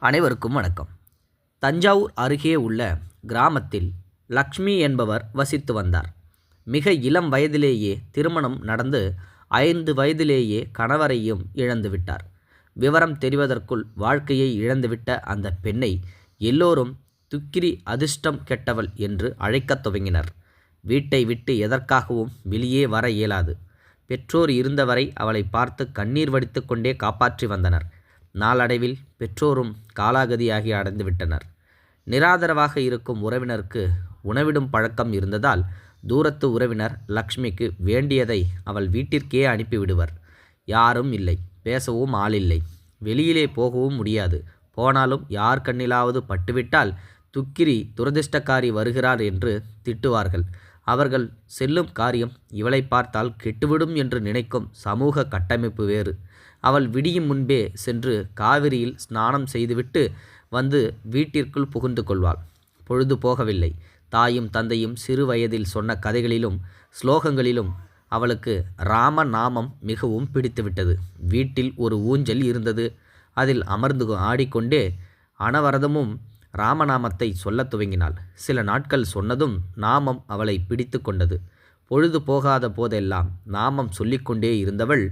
அனைவருக்கும் வணக்கம். தஞ்சாவூர் அருகே உள்ள கிராமத்தில் லக்ஷ்மி என்பவர் வசித்து வந்தார். மிக இளம் வயதிலேயே திருமணம் நடந்து 5 வயதிலேயே கணவரையும் இழந்துவிட்டார். விவரம் தெரிவதற்குள் வாழ்க்கையை இழந்துவிட்ட அந்த பெண்ணை எல்லோரும் துக்கிரி அதிர்ஷ்டம் கெட்டவள் என்று அழைக்கத் துவங்கினர். வீட்டை விட்டு எதற்காகவும் வெளியே வர இயலாது. பெற்றோர் இருந்தவரை அவளை பார்த்து கண்ணீர் வடித்து கொண்டே காப்பாற்றி வந்தனர். நாளடைவில் பெற்றோரும் காலாகதியாகி அடைந்து விட்டனர். நிராதரவாக இருக்கும் உறவினருக்கு உணவிடும் பழக்கம் இருந்ததால் தூரத்து உறவினர் லக்ஷ்மிக்கு வேண்டியதை அவள் வீட்டிற்கே அனுப்பிவிடுவர். யாரும் இல்லை, பேசவும் ஆளில்லை, வெளியிலே போகவும் முடியாது. போனாலும் யார் கண்ணிலாவது பட்டுவிட்டால் துக்கிரி துரதிர்ஷ்டக்காரி வருகிறார் என்று திட்டுவார்கள். அவர்கள் செல்லும் காரியம் இவளை பார்த்தால் கெட்டுவிடும் என்று நினைக்கும் சமூக கட்டமைப்பு வேறு. அவள் விடியும் முன்பே சென்று காவிரியில் ஸ்நானம் செய்துவிட்டு வந்து வீட்டிற்குள் புகுந்து கொள்வாள். பொழுது போகவில்லை. தாயும் தந்தையும் சிறு வயதில் சொன்ன கதைகளிலும் ஸ்லோகங்களிலும் அவளுக்கு ராம நாமம் மிகவும் பிடித்துவிட்டது. வீட்டில் ஒரு ஊஞ்சல் இருந்தது. அதில் அமர்ந்து ஆடிக்கொண்டே அனவரதமும் ராமநாமத்தை சொல்லத் துவங்கினாள். சில நாட்கள் சொன்னதும் நாமம் அவளை பிடித்து கொண்டது. பொழுது போகாத போதெல்லாம் நாமம் சொல்லிக்கொண்டே இருந்தவள்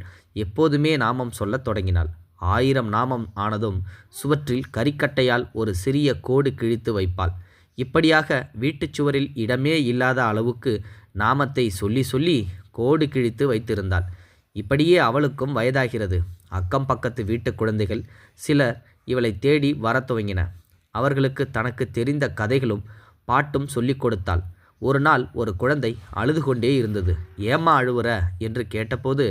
எப்போதுமே நாமம் சொல்லத் தொடங்கினாள். 1000 நாமம் ஆனதும் சுவற்றில் கரிக்கட்டையால் ஒரு சிறிய கோடு கிழித்து வைப்பாள். இப்படியாக வீட்டுச் சுவரில் இடமே இல்லாத அளவுக்கு நாமத்தை சொல்லி சொல்லி கோடு கிழித்து வைத்திருந்தாள். இப்படியே அவளுக்கும் வயதாகிறது. அக்கம் பக்கத்து வீட்டு குழந்தைகள் சிலர் இவளை தேடி வரத் துவங்கின. அவர்களுக்கு தனக்கு தெரிந்த கதைகளும் பாட்டும் சொல்லிக் கொடுத்தாள். ஒரு நாள் ஒரு குழந்தை அழுது கொண்டே இருந்தது. ஏம்மா அழுவுற என்று கேட்டபோது,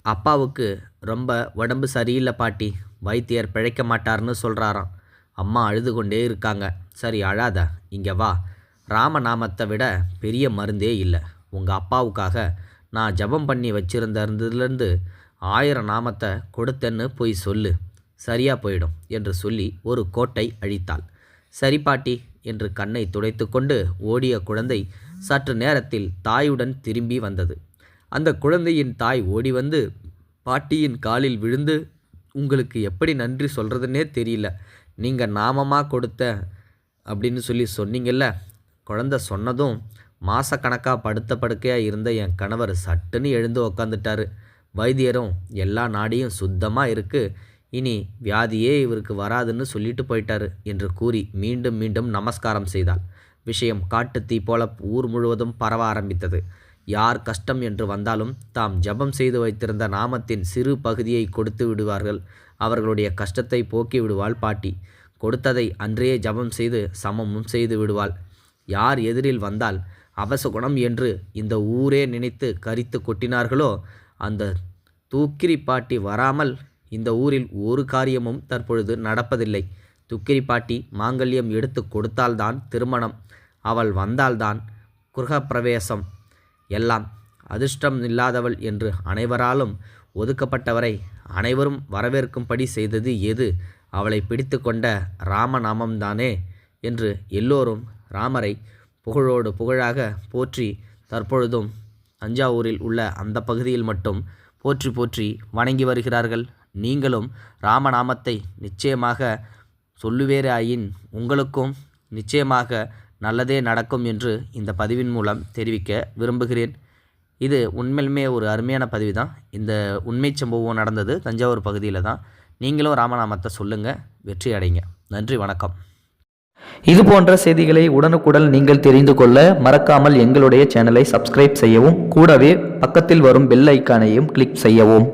அப்பாவுக்கு ரொம்ப உடம்பு சரியில்லை பாட்டி, வைத்தியர் பிழைக்க மாட்டார்னு சொல்கிறாராம். அம்மா அழுது கொண்டே இருக்காங்க. சரி அழாத, இங்கே வா. ராமநாமத்தை விட பெரிய மருந்தே இல்லை. உங்கள் அப்பாவுக்காக நான் ஜபம் பண்ணி வச்சிருந்ததுலேருந்து 1000 நாமத்தை கொடுத்தேன்னு போய் சொல்லு, சரியாக போயிடும் என்று சொல்லி ஒரு கோட்டை அழித்தாள். சரி பாட்டி என்று கண்ணை துடைத்து கொண்டு ஓடிய குழந்தை சற்று நேரத்தில் தாயுடன் திரும்பி வந்தது. அந்த குழந்தையின் தாய் ஓடி வந்து பாட்டியின் காலில் விழுந்து, உங்களுக்கு எப்படி நன்றி சொல்கிறதுனே தெரியல, நீங்கள் நாமமாக கொடுத்த அப்படின்னு சொல்லி சொன்னீங்கல்ல. குழந்தை சொன்னதும் மாதக்கணக்காக படுத்த படுக்கையாக இருந்த என் கணவர் சட்டுன்னு எழுந்து உக்காந்துட்டாரு. வைத்தியரும் எல்லா நாடியும் சுத்தமாக இருக்குது, இனி வியாதியே இவருக்கு வராதுன்னு சொல்லிட்டு போயிட்டாரு என்று கூறி மீண்டும் மீண்டும் நமஸ்காரம் செய்தாள். விஷயம் காட்டுத்தீ போல ஊர் முழுவதும் பரவ ஆரம்பித்தது. யார் கஷ்டம் என்று வந்தாலும் தாம் ஜபம் செய்து வைத்திருந்த நாமத்தின் சிறு பகுதியை கொடுத்து விடுவார்கள். அவர்களுடைய கஷ்டத்தை போக்கி விடுவாள் பாட்டி. கொடுத்ததை அன்றையே ஜபம் செய்து சமமும் செய்து விடுவாள். யார் எதிரில் வந்தால் அவசகுணம் என்று இந்த ஊரே நினைத்து கரித்து கொட்டினார்களோ அந்த தூக்கிரி பாட்டி வராமல் இந்த ஊரில் ஒரு காரியமும் தற்பொழுது நடப்பதில்லை. துக்கிரி பாட்டி மாங்கல்யம் எடுத்து கொடுத்தால்தான் திருமணம், அவள் வந்தால்தான் கிருஹப்பிரவேசம். எல்லாம் அதிர்ஷ்டம் இல்லாதவள் என்று அனைவராலும் ஒதுக்கப்பட்டவரை அனைவரும் வரவேற்கும்படி செய்தது எது? அவளை பிடித்து கொண்ட ராமநாமம்தானே என்று எல்லோரும் ராமரை புகழோடு புகழாக போற்றி தற்பொழுதும் தஞ்சாவூரில் உள்ள அந்த பகுதியில் மட்டும் போற்றி போற்றி வணங்கி வருகிறார்கள். நீங்களும் ராமநாமத்தை நிச்சயமாக சொல்லுவேராயின் உங்களுக்கும் நிச்சயமாக நல்லதே நடக்கும் என்று இந்த பதிவின் மூலம் தெரிவிக்க விரும்புகிறேன். இது உண்மையிலுமே ஒரு அருமையான பதிவு தான். இந்த உண்மை சம்பவம் நடந்தது தஞ்சாவூர் பகுதியில் தான். நீங்களும் ராமநாமத்தை சொல்லுங்கள், வெற்றி அடைங்க. நன்றி, வணக்கம். இது போன்ற செய்திகளை உடனுக்குடன் நீங்கள் தெரிந்து கொள்ள மறக்காமல் எங்களுடைய சேனலை சப்ஸ்கிரைப் செய்யவும், கூடவே பக்கத்தில் வரும் பெல் ஐக்கானையும் கிளிக் செய்யவும்.